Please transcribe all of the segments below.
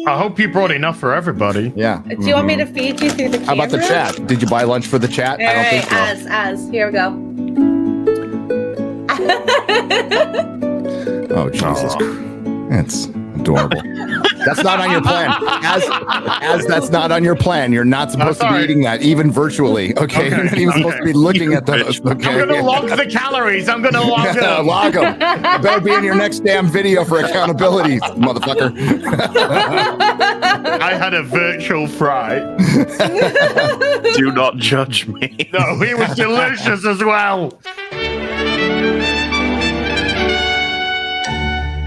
I hope you brought enough for everybody. Yeah. Do you want me to feed you through the camera? How about the chat? Did you buy lunch for the chat? All I don't right, think so. as here we go. Oh, Jesus. That's adorable. That's not on your plan. As that's not on your plan. You're not supposed to be eating that, even virtually. Okay. You're not even supposed to be looking at those. Okay. I'm going to log the calories. I'm going to log them. Log them. It better be in your next damn video for accountability, motherfucker. I had a virtual fry. Do not judge me. No, it was delicious as well.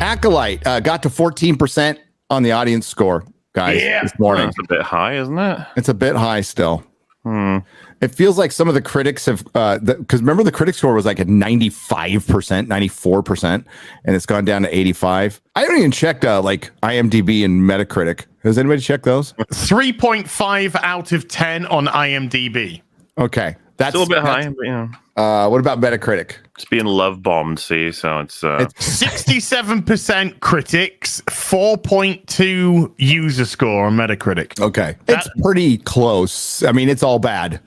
Acolyte got to 14% on the audience score, guys, this morning. That's a bit high, isn't it? It's a bit high still. It feels like some of the critics have, because remember the critic score was like at 95%, 94%, and it's gone down to 85. I haven't even checked like IMDb and Metacritic. Has anybody checked those? 3.5 out of 10 on IMDb. Okay. That's still a bit high, but yeah. What about Metacritic? It's being love bombed, see, so it's 67% critics, 4.2 user score on Metacritic. Okay. It's pretty close. I mean, it's all bad.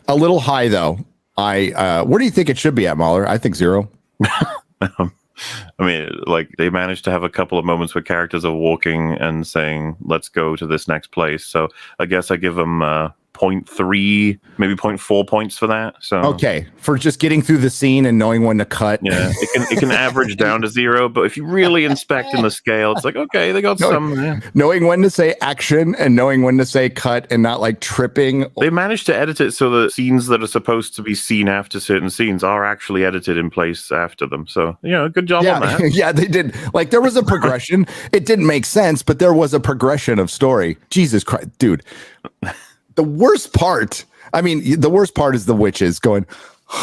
A little high though. Where do you think it should be at, MauLer? I think 0. I mean, like they managed to have a couple of moments where characters are walking and saying, "Let's go to this next place." So I guess I give them 0.3, maybe 0.4 points for that. So okay, for just getting through the scene and knowing when to cut. Yeah, it can average down to 0, but if you really inspect in the scale, it's like okay, they got some. Yeah. Knowing when to say action and knowing when to say cut and not like tripping. They managed to edit it so the scenes that are supposed to be seen after certain scenes are actually edited in place after them. So good job on that. Yeah, they did. Like there was a progression. It didn't make sense, but there was a progression of story. Jesus Christ, dude. The worst part, the worst part is the witches going,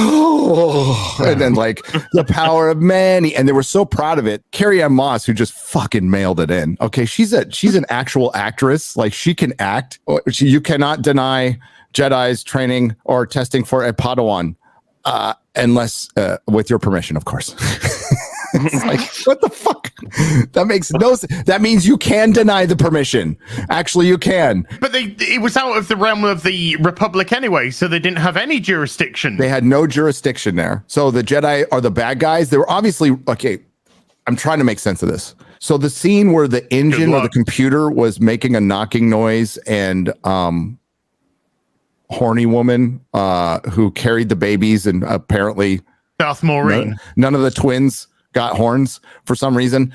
oh, and then like the power of many, and they were so proud of it. Carrie-Anne Moss, who just fucking mailed it in. Okay, she's an actual actress. Like she can act. You cannot deny Jedi's training or testing for a Padawan, unless with your permission, of course. It's like, what the fuck? That makes no sense. That means you can deny the permission. Actually, you can. But it was out of the realm of the Republic anyway, so they didn't have any jurisdiction. They had no jurisdiction there. So the Jedi are the bad guys. They were obviously, okay, I'm trying to make sense of this. So the scene where the engine or the computer was making a knocking noise and horny woman who carried the babies and apparently Darth Maureen. None of the twins got horns for some reason.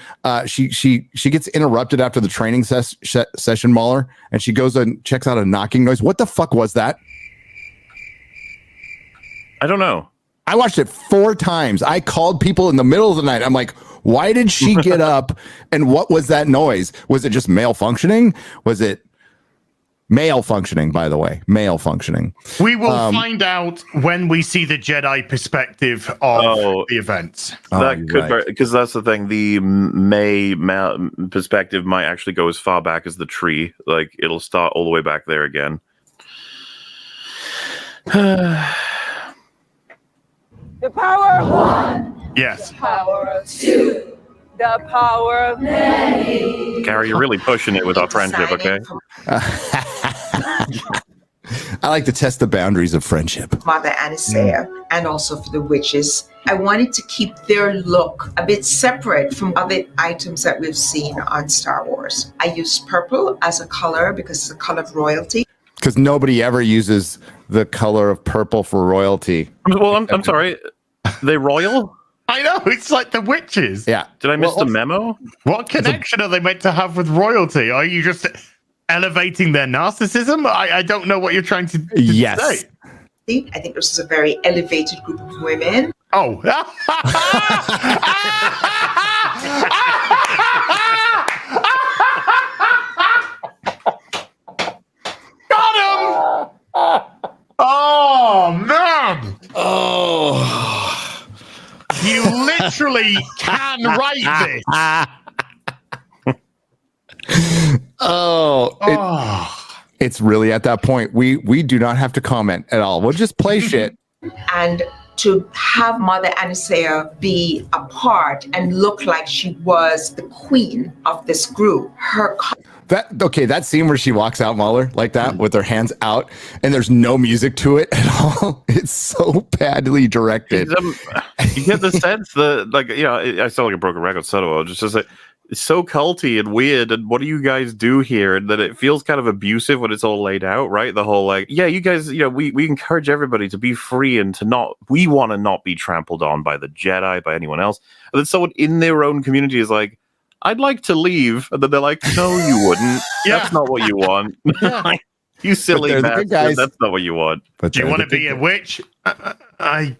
She gets interrupted after the training session, MauLer, and she goes and checks out a knocking noise. What the fuck was that? I don't know. I watched it 4 times. I called people in the middle of the night. I'm like, why did she get up? And what was that noise? Was it just malfunctioning? Was it male functioning, by the way? Male functioning. We will find out when we see the Jedi perspective of the events. That could, because that's the thing. The male perspective might actually go as far back as the tree. Like it'll start all the way back there again. The power of one. Yes. The power of two. The power of many. Carrie, you're really pushing it with our friendship, okay? I like to test the boundaries of friendship. Mother Anastasia and also for the witches. I wanted to keep their look a bit separate from other items that we've seen on Star Wars. I used purple as a color because it's a color of royalty. Because nobody ever uses the color of purple for royalty. Well, I'm sorry. They royal? I know, it's like the witches. Yeah. Did I miss the memo? What connection are they meant to have with royalty? Are you just elevating their narcissism? I don't know what you're trying to say. I think this is a very elevated group of women. Oh. Got him! Oh, man! Oh. You literally can write this. It's really at that point. We do not have to comment at all. We'll just play shit. And to have Mother Anastasia be a part and look like she was the queen of this group, That scene where she walks out, MauLer, like that with her hands out, and there's no music to it at all. It's so badly directed. You get the sense that, like, I sound like a broken record, so just like it's so culty and weird. And what do you guys do here? And that it feels kind of abusive when it's all laid out, right? The whole like, yeah, you guys, we encourage everybody to be free and we want to not be trampled on by the Jedi, by anyone else. And then someone in their own community is like, I'd like to leave. And then they're like, no, you wouldn't. That's not what you want. You silly bastard. That's not what you want. But do you want to be a witch? I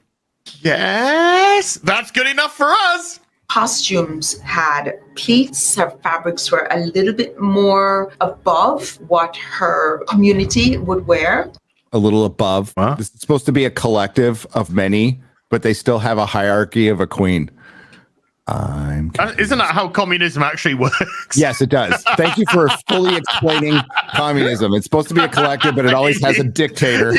guess that's good enough for us. Costumes had pleats. Her fabrics were a little bit more above what her community would wear. A little above. Huh? This is supposed to be a collective of many, but they still have a hierarchy of a queen. Isn't that how communism actually works? Yes, it does. Thank you for fully explaining communism. It's supposed to be a collective, but it always has a dictator.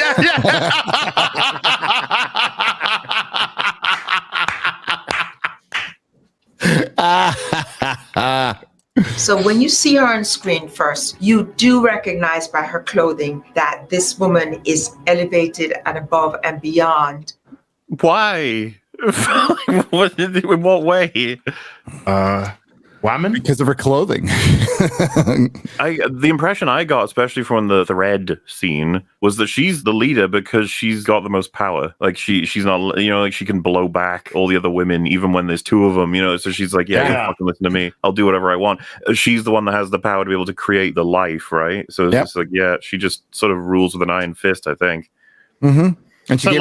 So when you see her on screen first, you do recognize by her clothing that this woman is elevated and above and beyond. Why? In what way? Woman? Because of her clothing. The impression I got, especially from the thread scene, was that she's the leader because she's got the most power. Like she's not, like she can blow back all the other women, even when there's two of them. So she's like, don't fucking listen to me. I'll do whatever I want. She's the one that has the power to be able to create the life, right? So it's just like, she just sort of rules with an iron fist, I think. Mm-hmm. And she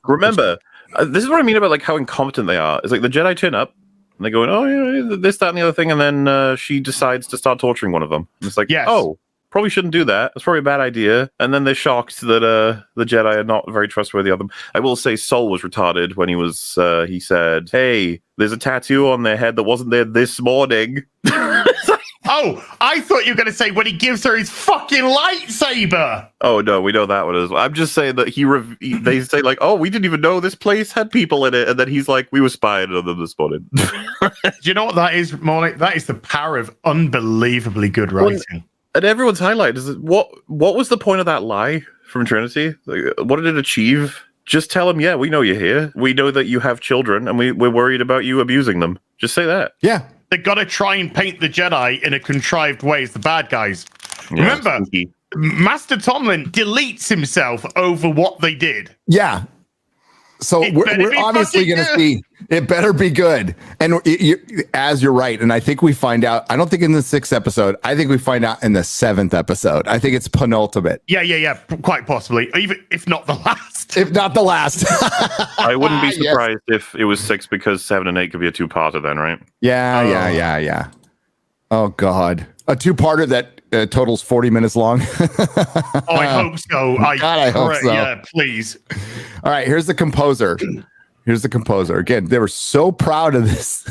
remember. This is what I mean about like how incompetent they are. It's like the Jedi turn up and they're going, oh yeah, this, that, and the other thing, and then she decides to start torturing one of them. And it's like, oh, probably shouldn't do that. It's probably a bad idea. And then they're shocked that the Jedi are not very trustworthy of them. I will say Sol was retarded when he said, hey, there's a tattoo on their head that wasn't there this morning. Oh, I thought you were going to say when he gives her his fucking lightsaber. Oh, no, we know that one as well. I'm just saying that they say like, oh, we didn't even know this place had people in it. And then he's like, we were spying on them this morning. Do you know what that is, Molly? That is the power of unbelievably good writing. And everyone's highlight is what was the point of that lie from Trinity? Like, what did it achieve? Just tell them, we know you're here. We know that you have children and we're worried about you abusing them. Just say that. Yeah. They got to try and paint the Jedi in a contrived way as the bad guys. Yeah, remember, Master Tomlin deletes himself over what they did. Yeah. So we're obviously going to see it better be good. And as you're right. And I think we find out, I don't think in the 6th episode, I think we find out in the 7th episode. I think it's penultimate. Yeah. Quite possibly. Even if not the last. If not the last. I wouldn't be surprised if it was 6 because 7 and 8 could be a 2-parter then, right? Yeah. Oh, God. A 2-parter that totals 40 minutes long. I hope so. I hope so. Yeah, please. All right, here's the composer. Again, they were so proud of this.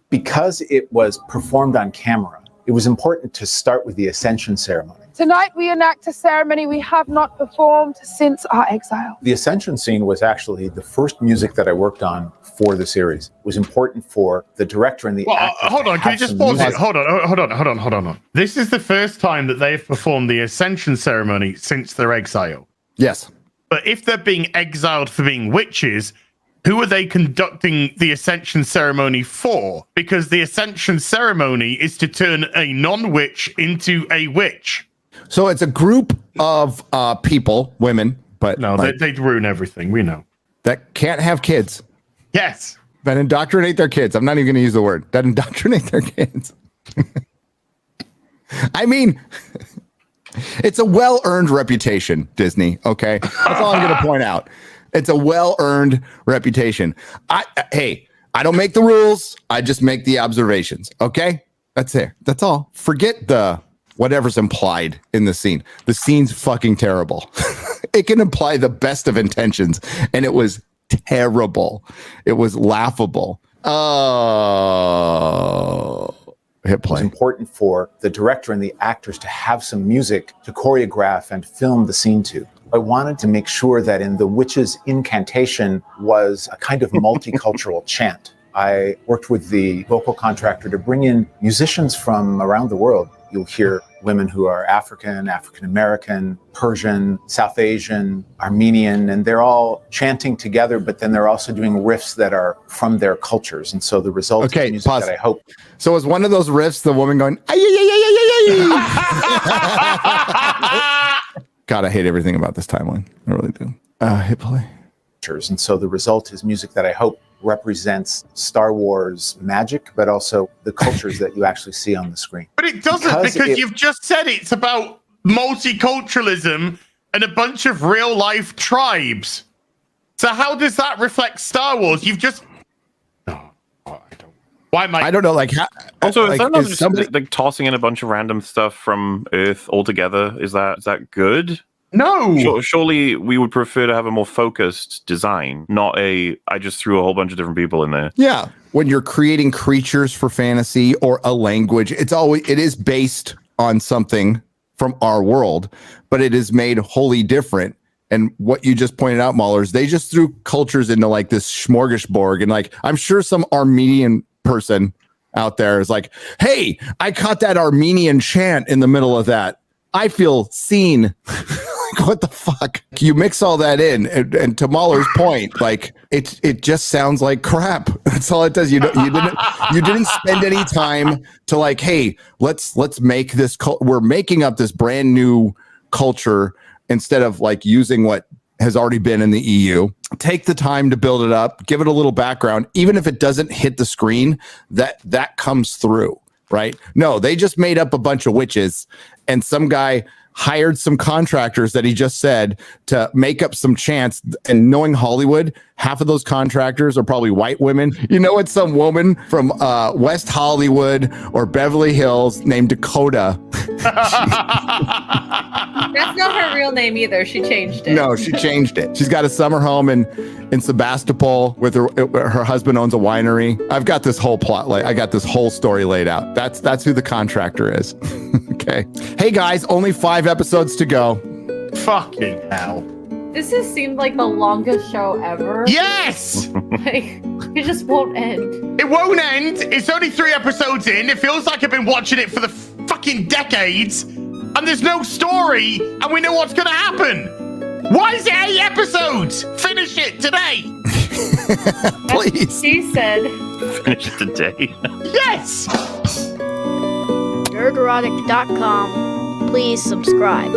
Because it was performed on camera, it was important to start with the Ascension ceremony. Tonight we enact a ceremony we have not performed since our exile. The Ascension scene was actually the first music that I worked on for the series. It was important for the director and the actor. Hold on, can you just pause it? Hold on. This is the first time that they've performed the Ascension ceremony since their exile. Yes. But if they're being exiled for being witches, who are they conducting the Ascension ceremony for? Because the Ascension ceremony is to turn a non-witch into a witch. So it's a group of people, women, but no, they'd ruin everything. We know that can't have kids. Yes, that indoctrinate their kids. I'm not even going to use the word that indoctrinate their kids. I mean, it's a well-earned reputation, Disney. Okay, that's all I'm going to point out. It's a well-earned reputation. I don't make the rules. I just make the observations. Okay, that's it. That's all. Forget the whatever's implied in the scene. The scene's fucking terrible. It can imply the best of intentions, and it was terrible. It was laughable. Oh, hit play. It was important for the director and the actors to have some music to choreograph and film the scene to. I wanted to make sure that in the witch's incantation was a kind of multicultural chant. I worked with the vocal contractor to bring in musicians from around the world. You'll hear women who are African, African American, Persian, South Asian, Armenian, and they're all chanting together, but then they're also doing riffs that are from their cultures. And so the result is music pause. that I hope. So was one of those riffs the woman going, ay, ay, ay, ay, ay, ay. God, I hate everything about this timeline. I really do. Hit play. And so the result is music that I hope represents Star Wars magic, but also the cultures that you actually see on the screen. But it doesn't, because you've just said it's about multiculturalism and a bunch of real life tribes. So how does that reflect Star Wars? You've just... Why am I don't know, like... Also, like, is that not is just somebody... like tossing in a bunch of random stuff from Earth altogether? Is that good? No. Surely we would prefer to have a more focused design, not I just threw a whole bunch of different people in there. Yeah. When you're creating creatures for fantasy or a language, it is based on something from our world, but it is made wholly different. And what you just pointed out, MauLer, is they just threw cultures into like this smorgasbord. And like, I'm sure some Armenian person out there is like, hey, I caught that Armenian chant in the middle of that. I feel seen. Like, what the fuck? You mix all that in, and to MauLer's point, like it just sounds like crap. That's all it does. You didn't spend any time to like, hey, let's make this. We're making up this brand new culture instead of like using what has already been in the EU. Take the time to build it up, give it a little background, even if it doesn't hit the screen. That comes through. Right? No, they just made up a bunch of witches, and some guy hired some contractors that he just said to make up some chants. And knowing Hollywood, half of those contractors are probably white women. You know, it's some woman from West Hollywood or Beverly Hills named Dakota. That's not her real name either. She changed it. No, she changed it. She's got a summer home in Sebastopol with her husband owns a winery. I've got this whole plot. I got this whole story laid out. That's who the contractor is. Okay. Hey guys, only 5 episodes to go. Fucking hell. This has seemed like the longest show ever. Yes! Like, it just won't end. It won't end. It's only 3 episodes in. It feels like I've been watching it for the fucking decades. And there's no story. And we know what's going to happen. Why is it 8 episodes? Finish it today. Please. She said. Finish it today. Yes! Nerdrotic.com. Please subscribe.